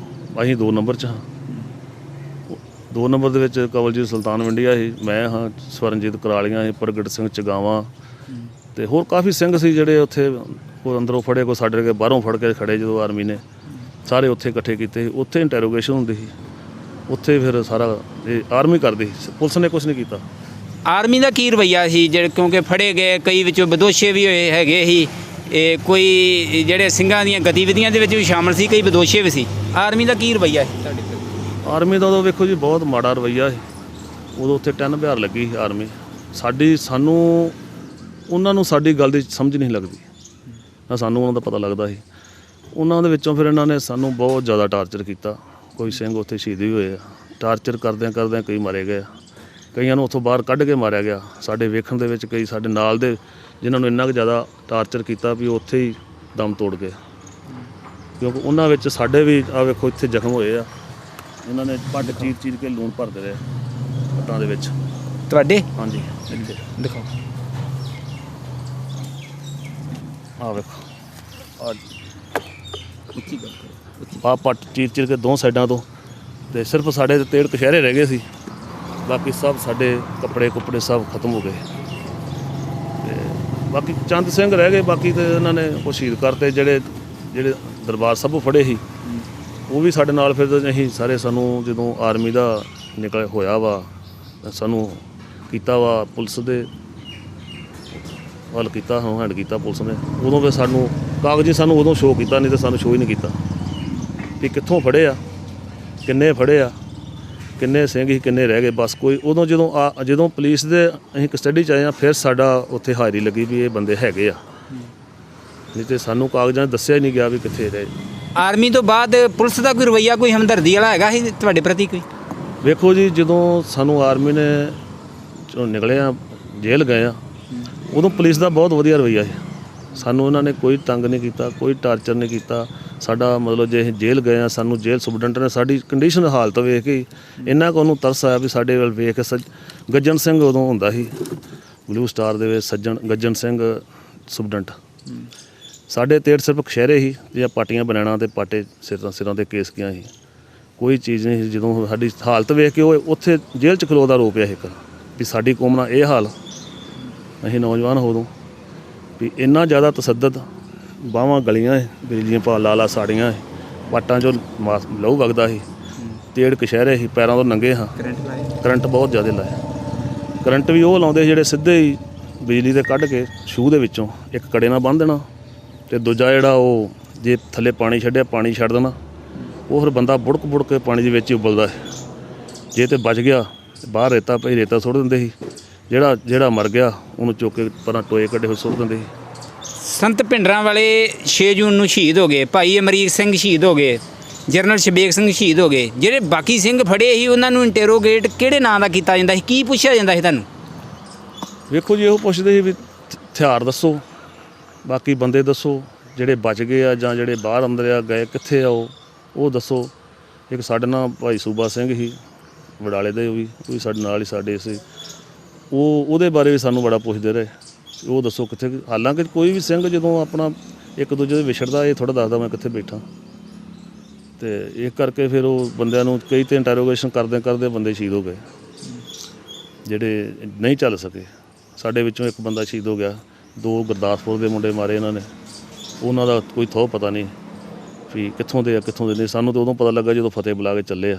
Speaker 2: ਅਸੀਂ 2 ਨੰਬਰ 'ਚ ਹਾਂ। 2 ਨੰਬਰ ਦੇ ਵਿੱਚ ਕਵਲਜੀਤ ਸੁਲਤਾਨ ਵੰਡੀਆ ਸੀ, ਮੈਂ ਹਾਂ, ਸਵਰਨਜੀਤ ਕਰਾਲੀਆਂ ਸੀ, ਪ੍ਰਗਟ ਸਿੰਘ ਚਗਾਵਾਂ ਤੇ ਹੋਰ ਕਾਫੀ ਸਿੰਘ ਸੀ ਜਿਹੜੇ ਉੱਥੇ ਕੋਈ ਅੰਦਰੋਂ ਫੜੇ, ਕੋਈ ਸਾਡੇ ਕੇ ਬਾਹਰੋਂ ਫੜ ਕੇ ਖੜੇ ਜਦੋਂ ਆਰਮੀ ਨੇ, ਸਾਰੇ ਉੱਥੇ ਇਕੱਠੇ ਕੀਤੇ। ਉੱਥੇ ਇੰਟਰੋਗੇਸ਼ਨ ਹੁੰਦੀ ਸੀ, ਉੱਥੇ ਫਿਰ ਸਾਰਾ ਇਹ ਆਰਮੀ ਕਰਦੀ ਸੀ, ਪੁਲਿਸ ਨੇ ਕੁਝ ਨਹੀਂ ਕੀਤਾ।
Speaker 1: ਆਰਮੀ ਦਾ ਕੀ ਰਵੱਈਆ ਸੀ ਜਿਹੜੇ, ਕਿਉਂਕਿ ਫੜੇ ਗਏ ਕਈ ਵਿੱਚੋਂ ਬਦੋਸ਼ੇ ਵੀ ਹੋਏ ਹੈਗੇ ਸੀ, ਇਹ ਕੋਈ ਜਿਹੜੇ ਸਿੰਘਾਂ ਦੀਆਂ ਗਤੀਵਿਧੀਆਂ ਦੇ ਵਿੱਚ ਵੀ ਸ਼ਾਮਲ ਸੀ, ਕਈ ਬਦੋਸ਼ੇ ਵੀ ਸੀ, ਆਰਮੀ ਦਾ ਕੀ ਰਵੱਈਆ ਸੀ ਤੁਹਾਡੇ ਕੋਲ?
Speaker 2: ਆਰਮੀ ਦਾ ਉਦੋਂ ਵੇਖੋ ਜੀ ਬਹੁਤ ਮਾੜਾ ਰਵੱਈਆ ਸੀ। ਉਦੋਂ ਉੱਥੇ ਟੈਨ ਬਿਹਾਰ ਲੱਗੀ ਸੀ ਆਰਮੀ, ਸਾਨੂੰ ਉਹਨਾਂ ਨੂੰ ਸਾਡੀ ਗੱਲ ਦੀ ਸਮਝ ਨਹੀਂ ਲੱਗਦੀ, ਨਾ ਸਾਨੂੰ ਉਹਨਾਂ ਦਾ ਪਤਾ ਲੱਗਦਾ ਸੀ। ਉਹਨਾਂ ਦੇ ਵਿੱਚੋਂ ਫਿਰ ਇਹਨਾਂ ਨੇ ਸਾਨੂੰ ਬਹੁਤ ਜ਼ਿਆਦਾ ਟਾਰਚਰ ਕੀਤਾ। ਕੋਈ ਸਿੰਘ ਉੱਥੇ ਸ਼ਹੀਦ ਵੀ ਹੋਏ ਆ, ਟਾਰਚਰ ਕਰਦਿਆਂ ਕਈ ਮਾਰੇ ਗਏ, ਕਈਆਂ ਨੂੰ ਉੱਥੋਂ ਬਾਹਰ ਕੱਢ ਕੇ ਮਾਰਿਆ ਗਿਆ। ਸਾਡੇ ਵੇਖਣ ਦੇ ਵਿੱਚ ਕਈ ਸਾਡੇ ਨਾਲ ਦੇ ਜਿਨ੍ਹਾਂ ਨੂੰ ਇੰਨਾ ਕੁ ਜ਼ਿਆਦਾ ਟਾਰਚਰ ਕੀਤਾ ਵੀ ਉੱਥੇ ਹੀ ਦਮ ਤੋੜ ਗਏ, ਕਿਉਂਕਿ ਉਹਨਾਂ ਵਿੱਚ ਸਾਡੇ ਵੀ ਆ ਵੇਖੋ ਇੱਥੇ ਜ਼ਖਮ ਹੋਏ ਆ, ਇਹਨਾਂ ਨੇ ਪੱਟ ਚੀਰ ਕੇ ਲੂਣ ਭਰਦੇ ਰਹੇ ਪੱਟਾਂ ਦੇ ਵਿੱਚ।
Speaker 1: ਤੁਹਾਡੇ?
Speaker 2: ਹਾਂਜੀ, ਇੱਥੇ
Speaker 1: ਦਿਖਾਓ,
Speaker 2: ਆ ਵੇਖੋ, ਆ
Speaker 1: ਉੱਚੀ ਗੱਲ ਕਰੋ,
Speaker 2: ਆ ਪੱਟ ਚੀਰ ਕੇ 2 ਸਾਈਡਾਂ ਤੋਂ, ਤੇ ਸਿਰਫ ਸਾਡੇ ਤੇੜ ਕਸ਼ਹਿਰੇ ਰਹਿ ਗਏ ਸੀ, ਬਾਕੀ ਸਭ ਸਾਡੇ ਕੱਪੜੇ ਕੁੱਪੜੇ ਸਭ ਖਤਮ ਹੋ ਗਏ। ਤੇ ਬਾਕੀ ਚੰਦ ਸਿੰਘ ਰਹਿ ਗਏ, ਬਾਕੀ ਤੇ ਇਹਨਾਂ ਨੇ ਉਹ ਸ਼ਹੀਦ ਕਰਤੇ। ਜਿਹੜੇ ਦਰਬਾਰ ਸਾਹਿਬੋਂ ਫੜੇ ਸੀ ਉਹ ਵੀ ਸਾਡੇ ਨਾਲ, ਫਿਰ ਅਸੀਂ ਸਾਰੇ ਸਾਨੂੰ ਜਦੋਂ ਆਰਮੀ ਦਾ ਨਿਕਲ ਹੋਇਆ ਵਾ, ਸਾਨੂੰ ਕੀਤਾ ਵਾ ਪੁਲਿਸ ਦੇ ਵੱਲ ਕੀਤਾ, ਹੈਂਡ ਕੀਤਾ ਪੁਲਿਸ ਨੇ। ਉਦੋਂ ਫਿਰ ਸਾਨੂੰ ਕਾਗਜ਼ੀ ਸਾਨੂੰ ਉਦੋਂ ਸ਼ੋਅ ਕੀਤਾ, ਨਹੀਂ ਤਾਂ ਸਾਨੂੰ ਸ਼ੋਅ ਹੀ ਨਹੀਂ ਕੀਤਾ ਵੀ ਕਿੱਥੋਂ ਫੜੇ ਆ, ਕਿੰਨੇ ਫੜੇ ਆ, ਕਿੰਨੇ ਸਿੰਘ ਸੀ, ਕਿੰਨੇ ਰਹਿ ਗਏ। ਬਸ ਕੋਈ ਉਦੋਂ ਜਦੋਂ ਪੁਲਿਸ ਦੇ ਅਸੀਂ ਕਸਟਡੀ 'ਚ ਆਏ ਹਾਂ, ਫਿਰ ਸਾਡਾ ਉੱਥੇ ਹਾਜ਼ਰੀ ਲੱਗੀ ਵੀ ਇਹ ਬੰਦੇ ਹੈਗੇ ਆ, ਨਹੀਂ ਤੇ ਸਾਨੂੰ ਕਾਗਜ਼ਾਂ 'ਚ ਦੱਸਿਆ ਹੀ ਨਹੀਂ ਗਿਆ ਵੀ ਕਿੱਥੇ ਰਹੇ।
Speaker 1: ਆਰਮੀ ਤੋਂ ਬਾਅਦ ਪੁਲਿਸ ਦਾ ਕੋਈ ਰਵੱਈਆ, ਕੋਈ ਹਮਦਰਦੀ ਵਾਲਾ ਹੈਗਾ ਸੀ ਤੁਹਾਡੇ ਪ੍ਰਤੀ ਕੋਈ?
Speaker 2: ਵੇਖੋ ਜੀ, ਜਦੋਂ ਸਾਨੂੰ ਆਰਮੀ ਨੇ ਨਿਕਲੇ ਆ, ਜੇਲ੍ਹ ਗਏ ਆ, ਉਦੋਂ ਪੁਲਿਸ ਦਾ ਬਹੁਤ ਵਧੀਆ ਰਵੱਈਆ ਸੀ। ਸਾਨੂੰ ਉਹਨਾਂ ਨੇ ਕੋਈ ਤੰਗ ਨਹੀਂ ਕੀਤਾ, ਕੋਈ ਟਾਰਚਰ ਨਹੀਂ ਕੀਤਾ। ਸਾਡਾ ਮਤਲਬ ਜੇ ਅਸੀਂ ਜੇਲ੍ਹ ਗਏ ਆ, ਸਾਨੂੰ ਜੇਲ੍ਹ ਸੁਪਰਡੈਂਟ ਨੇ ਸਾਡੀ ਕੰਡੀਸ਼ਨ ਹਾਲਤ ਵੇਖ ਕੇ ਇੰਨਾ ਕੁ ਉਹਨੂੰ ਤਰਸ ਆਇਆ ਵੀ ਸਾਡੇ ਵੱਲ ਵੇਖ ਕੇ ਗੱਜਣ ਸਿੰਘ ਉਦੋਂ ਹੁੰਦਾ ਸੀ ਬਲੂ ਸਟਾਰ ਦੇ ਵਿੱਚ, ਗੱਜਣ ਸਿੰਘ ਸੁਪਰਡੈਂਟ। ਸਾਡੇ ਤੇੜ ਸਿਰਫ ਕਸ਼ਹਿਰੇ ਸੀ ਜਾਂ ਪਾਟੀਆਂ ਬਣਾਉਣਾ ਤੇ ਪਾਟੇ ਸਿਰਾਂ ਤੇ ਕੇਸ ਕੀਆਂ ਸੀ, ਕੋਈ ਚੀਜ਼ ਨਹੀਂ ਸੀ। ਜਦੋਂ ਸਾਡੀ ਹਾਲਤ ਵੇਖ ਕੇ ਉਹ ਉੱਥੇ ਜੇਲ੍ਹ 'ਚ ਖਲੋ ਦਾ ਰੋ ਪਿਆ ਇੱਕ ਵੀ ਸਾਡੀ ਕੌਮ ਨਾਲ ਇਹ ਹਾਲ। ਅਸੀਂ ਨੌਜਵਾਨ ਉਦੋਂ ਵੀ ਇੰਨਾ ਜ਼ਿਆਦਾ ਤਸੱਦਦ, ਬਾਹਾਂ ਗਲੀਆਂ ਬਿਜਲੀਆਂ ਪਾ ਲਾ ਸਾੜੀਆਂ, ਪਾਟਾਂ 'ਚੋਂ ਲਹੂ ਵਗਦਾ ਸੀ, ਤੇੜ ਕਸ਼ਹਿਰੇ ਸੀ, ਪੈਰਾਂ ਤੋਂ ਨੰਗੇ ਹਾਂ। ਕਰੰਟ ਬਹੁਤ ਜ਼ਿਆਦਾ ਲਾਇਆ। ਕਰੰਟ ਵੀ ਉਹ ਲਾਉਂਦੇ ਜਿਹੜੇ ਸਿੱਧੇ ਹੀ ਬਿਜਲੀ ਦੇ ਕੱਢ ਕੇ ਸ਼ੂਹ ਦੇ ਵਿੱਚੋਂ ਇੱਕ ਕੜੇ ਨਾਲ ਬੰਨ੍ਹ ਦੇਣਾ, ਤੇ ਦੂਜਾ ਜਿਹੜਾ ਉਹ ਜੇ ਥੱਲੇ ਪਾਣੀ ਛੱਡਿਆ, ਪਾਣੀ ਛੱਡ ਦੇਣਾ, ਉਹ ਫਿਰ ਬੰਦਾ ਬੁੜਕ ਕੇ ਪਾਣੀ ਦੇ ਵਿੱਚ ਹੀ ਉਬਲਦਾ। ਜੇ ਤੇ ਬਚ ਗਿਆ ਬਾਹਰ ਰੇਤਾ ਪਈ, ਰੇਤਾ ਸੁੱਟ ਦਿੰਦੇ ਸੀ, ਜਿਹੜਾ ਮਰ ਗਿਆ ਉਹਨੂੰ ਚੁੱਕ ਕੇ ਪਰਾਂ ਟੋਏ ਕੱਢੇ ਹੋਏ ਸੁੱਟ ਦਿੰਦੇ ਸੀ।
Speaker 1: ਸੰਤ ਭਿੰਡਰਾਂ ਵਾਲੇ 6 ਜੂਨ ਨੂੰ ਸ਼ਹੀਦ ਹੋ ਗਏ, ਭਾਈ ਅਮਰੀਕ ਸਿੰਘ ਸ਼ਹੀਦ ਹੋ ਗਏ, ਜਰਨਲ ਸ਼ਬੇਕ ਸਿੰਘ ਸ਼ਹੀਦ ਹੋ ਗਏ। ਜਿਹੜੇ ਬਾਕੀ ਸਿੰਘ ਫੜੇ ਸੀ ਉਹਨਾਂ ਨੂੰ ਇੰਟਰੋਗੇਟ ਕਿਹੜੇ ਨਾਂ ਦਾ ਕੀਤਾ ਜਾਂਦਾ ਸੀ, ਕੀ ਪੁੱਛਿਆ ਜਾਂਦਾ ਸੀ ਤੁਹਾਨੂੰ?
Speaker 2: ਵੇਖੋ ਜੀ, ਉਹ ਪੁੱਛਦੇ ਸੀ ਵੀ ਹਥਿਆਰ ਦੱਸੋ, ਬਾਕੀ ਬੰਦੇ ਦੱਸੋ, ਜਿਹੜੇ ਬਚ ਗਏ ਆ ਜਾਂ ਜਿਹੜੇ ਬਾਹਰ ਅੰਦਰ ਆ ਗਏ ਕਿੱਥੇ ਆ ਉਹ ਦੱਸੋ। ਇੱਕ ਸਾਡੇ ਨਾਲ ਭਾਈ ਸੂਬਾ ਸਿੰਘ ਸੀ ਵਡਾਲੇ ਦੇ, ਉਹ ਵੀ ਸਾਡੇ ਨਾਲ ਹੀ ਸਾਡੇ ਸੀ, ਉਹਦੇ ਬਾਰੇ ਵੀ ਸਾਨੂੰ ਬੜਾ ਪੁੱਛਦੇ ਰਹੇ, ਉਹ ਦੱਸੋ ਕਿੱਥੇ। ਹਾਲਾਂਕਿ ਕੋਈ ਵੀ ਸਿੰਘ ਜਦੋਂ ਆਪਣਾ ਇੱਕ ਦੂਜੇ ਦੇ ਵਿਛੜਦਾ, ਇਹ ਥੋੜ੍ਹਾ ਦੱਸਦਾ ਮੈਂ ਕਿੱਥੇ ਬੈਠਾ, ਤੇ ਇਹ ਕਰਕੇ ਫਿਰ ਉਹ ਬੰਦਿਆਂ ਨੂੰ ਕਈ ਤੇ ਇੰਟਰੋਗੇਸ਼ਨ ਕਰਦੇ ਬੰਦੇ ਸ਼ਹੀਦ ਹੋ ਗਏ ਜਿਹੜੇ ਨਹੀਂ ਚੱਲ ਸਕੇ। ਸਾਡੇ ਵਿੱਚੋਂ ਇੱਕ ਬੰਦਾ ਸ਼ਹੀਦ ਹੋ ਗਿਆ, 2 ਗੁਰਦਾਸਪੁਰ ਦੇ ਮੁੰਡੇ ਮਾਰੇ ਇਹਨਾਂ ਨੇ, ਉਹਨਾਂ ਦਾ ਕੋਈ ਥੋਹ ਪਤਾ ਨਹੀਂ ਵੀ ਕਿੱਥੋਂ ਦੇ ਆ ਕਿੱਥੋਂ ਦੇ ਨਹੀਂ। ਸਾਨੂੰ ਤਾਂ ਉਦੋਂ ਪਤਾ ਲੱਗਾ ਜਦੋਂ ਫਤਿਹ ਬੁਲਾ ਕੇ ਚੱਲੇ ਆ,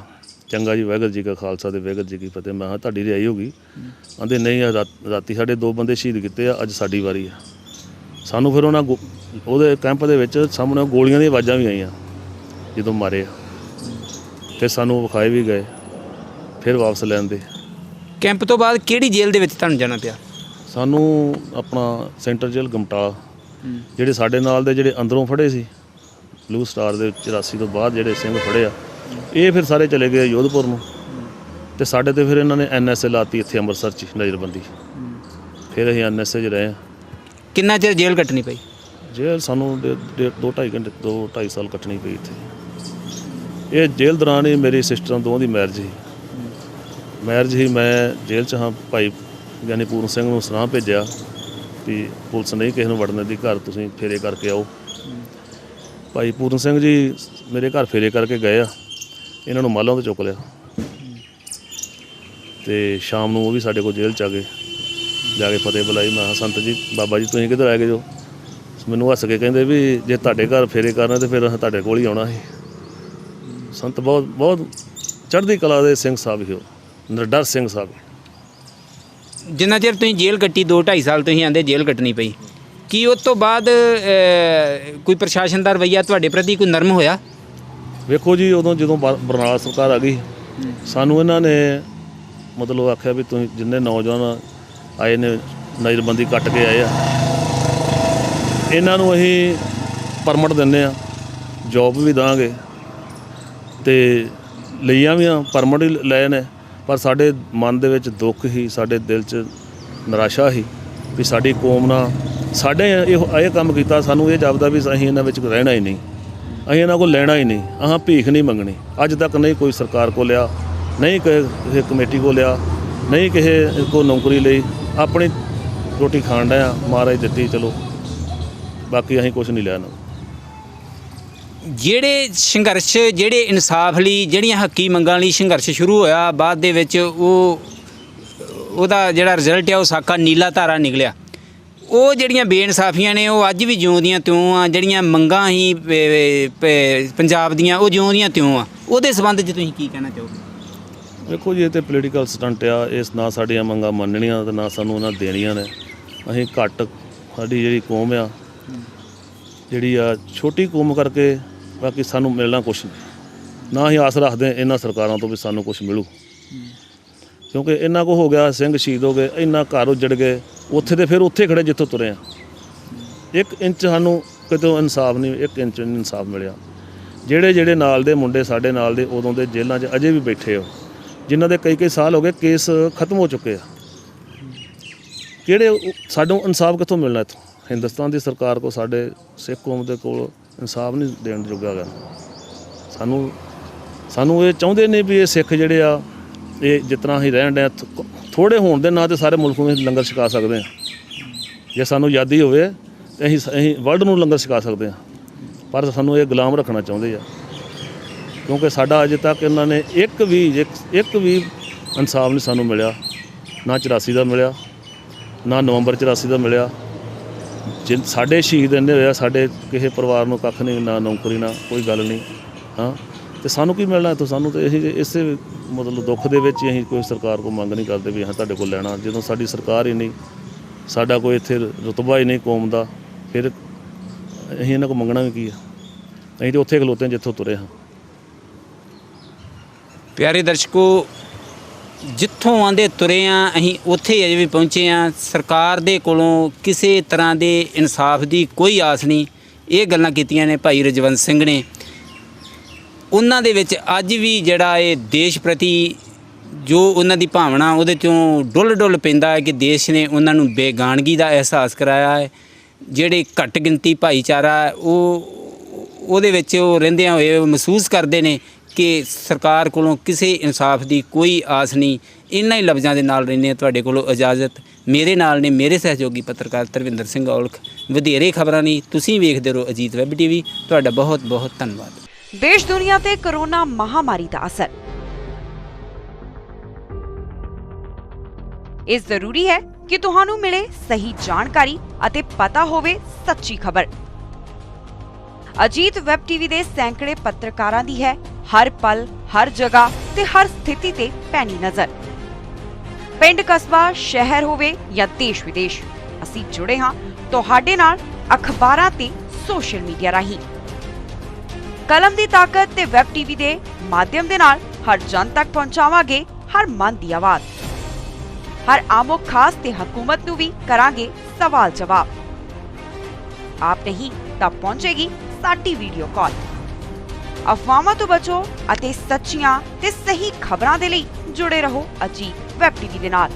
Speaker 2: ਚੰਗਾ ਜੀ, ਵਾਹਿਗੁਰੂ ਜੀ ਕਾ ਖਾਲਸਾ ਤੇ ਵਾਹਿਗੁਰੂ ਜੀ ਕੀ ਫਤਿਹ। ਮੈਂ ਕਿਹਾ ਤੁਹਾਡੀ ਰਿਹਾਈ ਹੋ ਗਈ? ਕਹਿੰਦੇ ਨਹੀਂ, ਰਾਤੀ ਸਾਡੇ 2 ਬੰਦੇ ਸ਼ਹੀਦ ਕੀਤੇ ਆ, ਅੱਜ ਸਾਡੀ ਵਾਰੀ ਆ। ਸਾਨੂੰ ਫਿਰ ਉਹਦੇ ਕੈਂਪ ਦੇ ਵਿੱਚ ਸਾਹਮਣੇ ਗੋਲੀਆਂ ਦੀਆਂ ਆਵਾਜ਼ਾਂ ਵੀ ਆਈਆਂ ਜਦੋਂ ਮਾਰੇ ਆ, ਫਿਰ ਸਾਨੂੰ ਵਿਖਾਏ ਵੀ ਗਏ, ਫਿਰ ਵਾਪਸ ਲੈਣ ਦੇ।
Speaker 1: ਕੈਂਪ ਤੋਂ ਬਾਅਦ ਕਿਹੜੀ ਜੇਲ੍ਹ ਦੇ ਵਿੱਚ ਤੁਹਾਨੂੰ ਜਾਣਾ ਪਿਆ?
Speaker 2: ਸਾਨੂੰ ਆਪਣਾ ਸੈਂਟਰ ਜੇਲ੍ਹ ਗਮਟਾਲ, ਜਿਹੜੇ ਸਾਡੇ ਨਾਲ ਦੇ ਜਿਹੜੇ ਅੰਦਰੋਂ ਫੜੇ ਸੀ ਬਲੂ ਸਟਾਰ ਦੇ 84 ਤੋਂ ਬਾਅਦ ਜਿਹੜੇ ਸਿੰਘ ਫੜੇ ਆ, ਇਹ ਫਿਰ ਸਾਰੇ ਚਲੇ ਗਏ ਯੋਧਪੁਰ ਨੂੰ, ਤੇ ਸਾਡੇ ਤੇ ਫਿਰ ਇਹਨਾਂ ਨੇ NSA ਲਾਤੀ ਇੱਥੇ ਅੰਮ੍ਰਿਤਸਰ 'ਚ ਨਜ਼ਰਬੰਦੀ। ਫਿਰ ਅਸੀਂ NSA 'ਚ ਰਹੇ ਹਾਂ।
Speaker 1: ਕਿੰਨਾ ਚਿਰ ਜੇਲ੍ਹ ਕੱਟਣੀ ਪਈ?
Speaker 2: ਜੇਲ੍ਹ ਸਾਨੂੰ 2-2.5 ਘੰਟੇ 2-2.5 ਸਾਲ ਕੱਟਣੀ ਪਈ ਇੱਥੇ। ਇਹ ਜੇਲ੍ਹ ਦੌਰਾਨ ਹੀ ਮੇਰੀ ਸਿਸਟਰਾਂ ਦੋਵਾਂ ਦੀ ਮੈਰਿਜ ਸੀ। ਮੈਂ ਜੇਲ੍ਹ 'ਚ ਹਾਂ, ਭਾਈ ਗਿਆਨੀ ਪੂਰਨ ਸਿੰਘ ਨੂੰ ਸੁਨਾਹ ਭੇਜਿਆ ਵੀ ਪੁਲਿਸ ਨਹੀਂ ਕਿਸੇ ਨੂੰ ਵੜਨ ਦੀ, ਘਰ ਤੁਸੀਂ ਫੇਰੇ ਕਰਕੇ ਆਓ। ਭਾਈ ਪੂਰਨ ਸਿੰਘ ਜੀ ਮੇਰੇ ਘਰ ਫੇਰੇ ਕਰਕੇ ਗਏ ਆ, ਇਹਨਾਂ ਨੂੰ ਮਾਲਾਂ ਤੋਂ ਚੁੱਕ ਲਿਆ ਤੇ ਸ਼ਾਮ ਨੂੰ ਉਹ ਵੀ ਸਾਡੇ ਕੋਲ ਜੇਲ੍ਹ 'ਚ ਆ ਗਏ। ਜਾ ਕੇ ਫਤਿਹ ਬੁਲਾਈ। ਮੈਂ ਕਿਹਾ ਸੰਤ ਜੀ ਬਾਬਾ ਜੀ ਤੁਸੀਂ ਕਿੱਧਰ ਆ ਗਏ ਜੋ? ਮੈਨੂੰ ਹੱਸ ਕੇ ਕਹਿੰਦੇ ਵੀ ਜੇ ਤੁਹਾਡੇ ਘਰ ਫੇਰੇ ਕਰਨੇ ਤੇ ਫਿਰ ਅਸੀਂ ਤੁਹਾਡੇ ਕੋਲ ਹੀ ਆਉਣਾ ਸੀ। ਸੰਤ ਬਹੁਤ ਚੜ੍ਹਦੀ ਕਲਾ ਦੇ ਸਿੰਘ ਸਾਹਿਬ ਸੀ, ਉਹ ਨਿਡਰ ਸਿੰਘ ਸਾਹਿਬ।
Speaker 1: ਜਿੰਨਾ ਚਿਰ ਤੁਸੀਂ ਜੇਲ੍ਹ ਕੱਟੀ 2-2.5 ਸਾਲ ਤੁਸੀਂ ਆਂਦੇ ਜੇਲ੍ਹ ਕੱਟਣੀ ਪਈ, ਕੀ ਉਸ ਤੋਂ ਬਾਅਦ ਕੋਈ ਪ੍ਰਸ਼ਾਸਨ ਦਾ ਰਵੱਈਆ ਤੁਹਾਡੇ ਪ੍ਰਤੀ ਕੋਈ ਨਰਮ ਹੋਇਆ?
Speaker 2: ਵੇਖੋ ਜੀ ਉਦੋਂ ਜਦੋਂ ਬਰਨਾਲਾ ਸਰਕਾਰ ਆ ਗਈ ਸਾਨੂੰ ਇਹਨਾਂ ਨੇ ਮਤਲਬ ਆਖਿਆ ਵੀ ਤੁਸੀਂ ਜਿੰਨੇ ਨੌਜਵਾਨ ਆਏ ਨੇ ਨਜ਼ਰਬੰਦੀ ਕੱਟ ਕੇ ਆਏ ਆ, ਇਹਨਾਂ ਨੂੰ ਅਸੀਂ ਪਰਮਿਟ ਦਿੰਦੇ ਆ, ਜੋਬ ਵੀ ਦਾਂਗੇ ਤੇ ਲਈਆਂ ਵੀ ਆ, ਪਰਮਿਟ ਹੀ ਲਏ ਨੇ। ਪਰ ਸਾਡੇ ਮਨ ਦੇ ਵਿੱਚ ਦੁੱਖ ਹੀ, ਸਾਡੇ ਦਿਲ 'ਚ ਨਿਰਾਸ਼ਾ ਸੀ ਵੀ ਸਾਡੀ ਕੌਮ ਨਾਲ ਸਾਡੇ ਇਹ ਕੰਮ ਕੀਤਾ। ਸਾਨੂੰ ਇਹ ਜਾਪਦਾ ਵੀ ਅਸੀਂ ਇਹਨਾਂ ਵਿੱਚ ਰਹਿਣਾ ਹੀ ਨਹੀਂ, ਅਸੀਂ ਇਹਨਾਂ ਕੋਲ ਲੈਣਾ ਹੀ ਨਹੀਂ, ਆਹ ਭੀਖ ਨਹੀਂ ਮੰਗਣੀ। ਅੱਜ ਤੱਕ ਨਹੀਂ ਕੋਈ ਸਰਕਾਰ ਕੋਲ ਲਿਆ, ਨਹੀਂ ਕਿਸੇ ਕਮੇਟੀ ਕੋਲ ਲਿਆ, ਨਹੀਂ ਕਿਸੇ ਕੋਲ ਨੌਕਰੀ ਲਈ, ਆਪਣੀ ਰੋਟੀ ਖਾਣ ਡਿਆ, ਮਹਾਰਾਜ ਦਿੱਤੀ ਚਲੋ, ਬਾਕੀ ਅਸੀਂ ਕੁਛ ਨਹੀਂ ਲਿਆ ਨਾ।
Speaker 1: ਜਿਹੜੇ ਸੰਘਰਸ਼, ਜਿਹੜੇ ਇਨਸਾਫ ਲਈ, ਜਿਹੜੀਆਂ ਹੱਕੀ ਮੰਗਾਂ ਲਈ ਸੰਘਰਸ਼ ਸ਼ੁਰੂ ਹੋਇਆ, ਬਾਅਦ ਦੇ ਵਿੱਚ ਉਹਦਾ ਜਿਹੜਾ ਰਿਜ਼ਲਟ ਆ ਉਹ ਸਾਕਾ ਨੀਲਾ ਧਾਰਾ ਨਿਕਲਿਆ। ਉਹ ਜਿਹੜੀਆਂ ਬੇਇਨਸਾਫੀਆਂ ਨੇ ਉਹ ਅੱਜ ਵੀ ਜਿਉਂ ਦੀਆਂ ਤਿਉਂ ਆ, ਜਿਹੜੀਆਂ ਮੰਗਾਂ ਹੀ ਪੰਜਾਬ ਦੀਆਂ ਉਹ ਜਿਉਂ ਦੀਆਂ ਤਿਉਂ ਆ। ਉਹਦੇ ਸੰਬੰਧ 'ਚ ਤੁਸੀਂ ਕੀ ਕਹਿਣਾ ਚਾਹੋਗੇ?
Speaker 2: ਵੇਖੋ ਜੀ ਇਹ ਤਾਂ ਪੋਲੀਟੀਕਲ ਸਟੰਟ ਆ, ਇਸ ਨਾ ਸਾਡੀਆਂ ਮੰਗਾਂ ਮੰਨਣੀਆਂ ਤੇ ਨਾ ਸਾਨੂੰ ਉਹਨਾਂ ਦੇਣੀਆਂ ਨੇ। ਅਸੀਂ ਘੱਟ, ਸਾਡੀ ਜਿਹੜੀ ਕੌਮ ਆ ਜਿਹੜੀ ਆ ਛੋਟੀ ਕੌਮ ਕਰਕੇ, ਬਾਕੀ ਸਾਨੂੰ ਮਿਲਣਾ ਕੁਛ ਨਹੀਂ, ਨਾ ਅਸੀਂ ਆਸ ਰੱਖਦੇ ਇਹਨਾਂ ਸਰਕਾਰਾਂ ਤੋਂ ਵੀ ਸਾਨੂੰ ਕੁਛ ਮਿਲੂ, ਕਿਉਂਕਿ ਇਹਨਾਂ ਕੋ ਹੋ ਗਿਆ, ਸਿੰਘ ਸ਼ਹੀਦ ਹੋ ਗਏ, ਇੰਨਾ ਘਰ ਉੱਜੜ ਗਏ, ਉੱਥੇ ਦੇ ਫਿਰ ਉੱਥੇ ਖੜੇ ਜਿੱਥੋਂ ਤੁਰੇ ਆ। 1 ਇੰਚ ਸਾਨੂੰ ਕਿਤੋਂ ਇਨਸਾਫ ਨਹੀਂ, 1 ਇੰਚ ਨਹੀਂ ਇਨਸਾਫ ਮਿਲਿਆ। ਜਿਹੜੇ ਨਾਲ ਦੇ ਮੁੰਡੇ ਸਾਡੇ ਨਾਲ ਦੇ ਉਦੋਂ ਦੇ ਜੇਲ੍ਹਾਂ 'ਚ ਅਜੇ ਵੀ ਬੈਠੇ ਹੋ, ਜਿਨ੍ਹਾਂ ਦੇ ਕਈ ਸਾਲ ਹੋ ਗਏ, ਕੇਸ ਖਤਮ ਹੋ ਚੁੱਕੇ ਆ, ਕਿਹੜੇ ਸਾਨੂੰ ਇਨਸਾਫ ਕਿੱਥੋਂ ਮਿਲਣਾ? ਇੱਥੋਂ ਹਿੰਦੁਸਤਾਨ ਦੀ ਸਰਕਾਰ ਕੋਲ, ਸਾਡੇ ਸਿੱਖ ਕੌਮ ਦੇ ਕੋਲ ਇਨਸਾਫ ਨਹੀਂ ਦੇਣ ਜੋਗਾ ਗਾ। ਸਾਨੂੰ ਇਹ ਚਾਹੁੰਦੇ ਨੇ ਵੀ ਇਹ ਸਿੱਖ ਜਿਹੜੇ ਆ ਇਹ ਜਿਸ ਤਰ੍ਹਾਂ ਅਸੀਂ ਰਹਿਣ ਡਿਆ, ਥੋੜ੍ਹੇ ਹੋਣ ਦੇ ਨਾਂ 'ਤੇ ਸਾਰੇ ਮੁਲਕ ਨੂੰ ਲੰਗਰ ਛਕਾ ਸਕਦੇ ਹਾਂ। ਜੇ ਸਾਨੂੰ ਆਜ਼ਾਦੀ ਹੋਵੇ ਤਾਂ ਅਸੀਂ ਵਰਲਡ ਨੂੰ ਲੰਗਰ ਛਕਾ ਸਕਦੇ ਹਾਂ, ਪਰ ਸਾਨੂੰ ਇਹ ਗੁਲਾਮ ਰੱਖਣਾ ਚਾਹੁੰਦੇ ਆ, ਕਿਉਂਕਿ ਸਾਡਾ ਅਜੇ ਤੱਕ ਇਹਨਾਂ ਨੇ ਇੱਕ ਵੀ ਇਨਸਾਫ ਨਹੀਂ ਸਾਨੂੰ ਮਿਲਿਆ। ਨਾ 84 ਦਾ ਮਿਲਿਆ, ਨਾ ਨਵੰਬਰ 84 ਦਾ ਮਿਲਿਆ। ਸਾਡੇ ਸ਼ਹੀਦ ਇੰਨੇ ਹੋਇਆ, ਸਾਡੇ ਕਿਸੇ ਪਰਿਵਾਰ ਨੂੰ ਕੱਖ ਨਹੀਂ, ਨਾ ਨੌਕਰੀ, ਨਾ ਕੋਈ ਗੱਲ ਨਹੀਂ। ਹਾਂ, ਤੇ ਸਾਨੂੰ ਕੀ ਮਿਲਣਾ ਇੱਥੋਂ? ਸਾਨੂੰ ਤਾਂ ਇਹ ਇਸੇ ਮਤਲਬ ਦੁੱਖ ਦੇ ਵਿੱਚ ਹੀ ਅਸੀਂ ਕੋਈ ਸਰਕਾਰ ਕੋਲ ਮੰਗ ਨਹੀਂ ਕਰਦੇ ਵੀ ਹਾਂ ਤੁਹਾਡੇ ਕੋਲ ਲੈਣਾ, ਜਦੋਂ ਸਾਡੀ ਸਰਕਾਰ ਹੀ ਨਹੀਂ, ਸਾਡਾ ਕੋਈ ਇੱਥੇ ਰੁਤਬਾ ਹੀ ਨਹੀਂ ਕੌਮ ਦਾ, ਫਿਰ ਅਸੀਂ ਇਹਨਾਂ ਕੋਲ ਮੰਗਣਾ ਵੀ ਕੀ ਆ? ਅਸੀਂ ਤਾਂ ਉੱਥੇ ਖਲੋਤੇ ਜਿੱਥੋਂ ਤੁਰੇ ਹਾਂ।
Speaker 1: ਪਿਆਰੇ ਦਰਸ਼ਕੋ, ਜਿੱਥੋਂ ਆਂਦੇ ਤੁਰੇ ਆ ਅਸੀਂ ਉੱਥੇ ਅਜੇ ਵੀ ਪਹੁੰਚੇ ਆ। ਸਰਕਾਰ ਦੇ ਕੋਲੋਂ ਕਿਸੇ ਤਰ੍ਹਾਂ ਦੇ ਇਨਸਾਫ ਦੀ ਕੋਈ ਆਸ ਨਹੀਂ। ਇਹ ਗੱਲਾਂ ਕੀਤੀਆਂ ਨੇ ਭਾਈ ਰਜਵੰਤ ਸਿੰਘ ਨੇ। ਉਹਨਾਂ ਦੇ ਵਿੱਚ ਅੱਜ ਵੀ ਜਿਹੜਾ ਇਹ ਦੇਸ਼ ਪ੍ਰਤੀ ਜੋ ਉਹਨਾਂ ਦੀ ਭਾਵਨਾ ਉਹਦੇ 'ਚੋਂ ਡੁੱਲ ਪੈਂਦਾ ਹੈ ਕਿ ਦੇਸ਼ ਨੇ ਉਹਨਾਂ ਨੂੰ ਬੇਗਾਨਗੀ ਦਾ ਅਹਿਸਾਸ ਕਰਾਇਆ ਹੈ। ਜਿਹੜੇ ਘੱਟ ਗਿਣਤੀ ਭਾਈਚਾਰਾ ਉਹਦੇ ਵਿੱਚ ਉਹ ਰਹਿੰਦਿਆਂ ਹੋਏ ਮਹਿਸੂਸ ਕਰਦੇ ਨੇ ਕਿ ਸਰਕਾਰ ਕੋਲੋਂ ਕਿਸੇ ਇਨਸਾਫ ਦੀ ਕੋਈ ਆਸ ਨਹੀਂ। ਇਹਨਾਂ ਹੀ ਲਫ਼ਜ਼ਾਂ ਦੇ ਨਾਲ ਰਹਿੰਦੇ ਹਾਂ। ਤੁਹਾਡੇ ਕੋਲੋਂ ਇਜਾਜ਼ਤ। ਮੇਰੇ ਨਾਲ ਨੇ ਮੇਰੇ ਸਹਿਯੋਗੀ ਪੱਤਰਕਾਰ ਧਰਵਿੰਦਰ ਸਿੰਘ ਔਲਖ। ਵਧੇਰੇ ਖਬਰਾਂ ਲਈ ਤੁਸੀਂ ਵੇਖਦੇ ਰਹੋ ਅਜੀਤ ਵੈਬ ਟੀਵੀ। ਤੁਹਾਡਾ ਬਹੁਤ ਬਹੁਤ ਧੰਨਵਾਦ।
Speaker 3: ਦੇਸ਼ ਦੁਨੀਆ ਤੇ ਕੋਰੋਨਾ ਮਹਾਮਾਰੀ ਦਾ ਅਸਰ। ਇਹ ਜ਼ਰੂਰੀ ਹੈ ਕਿ ਤੁਹਾਨੂੰ ਮਿਲੇ ਸਹੀ ਜਾਣਕਾਰੀ ਅਤੇ ਪਤਾ ਹੋਵੇ ਸੱਚੀ ਖਬਰ। ਅਜੀਤ ਵੈਬ ਟੀਵੀ ਦੇ ਸੈਂਕੜੇ ਪੱਤਰਕਾਰਾਂ ਦੀ ਹੈ ਹਰ ਪਲ, ਹਰ ਜਗ੍ਹਾ ਤੇ ਹਰ ਸਥਿਤੀ ਤੇ ਪੈਣੀ ਨਜ਼ਰ। ਪਿੰਡ, ਕਸਬਾ, ਸ਼ਹਿਰ ਹੋਵੇ ਜਾਂ ਦੇਸ਼ ਵਿਦੇਸ਼, ਅਸੀਂ ਜੁੜੇ ਹਾਂ ਤੁਹਾਡੇ ਨਾਲ ਅਖਬਾਰਾਂ ਤੇ ਸੋਸ਼ਲ ਮੀਡੀਆ ਰਾਹੀਂ। ਕਲਮ ਦੀ ਤਾਕਤ ਤੇ ਵੈਬ ਟੀਵੀ ਦੇ ਮਾਧਿਅਮ ਦੇ ਨਾਲ ਹਰ ਜਨ ਤੱਕ ਪਹੁੰਚਾਵਾਂਗੇ ਹਰ ਮਨ ਦੀ ਆਵਾਜ਼। ਹਰ ਆਮੋ ਖਾਸ ਤੇ ਹਕੂਮਤ ਨੂੰ ਵੀ ਕਰਾਂਗੇ ਸਵਾਲ ਜਵਾਬ। ਆਪ ਨਹੀਂ ਤਾਂ ਪਹੁੰਚੇਗੀ ਸਾਡੀ ਵੀਡੀਓ ਕਾਲ। ਅਫਵਾਹਾਂ ਤੋਂ ਬਚੋ ਅਤੇ ਸੱਚੀਆਂ ਤੇ ਸਹੀ ਖਬਰਾਂ ਦੇ ਲਈ ਜੁੜੇ ਰਹੋ ਅਜੀਤ ਵੈਬ ਟੀਵੀ ਦੇ ਨਾਲ।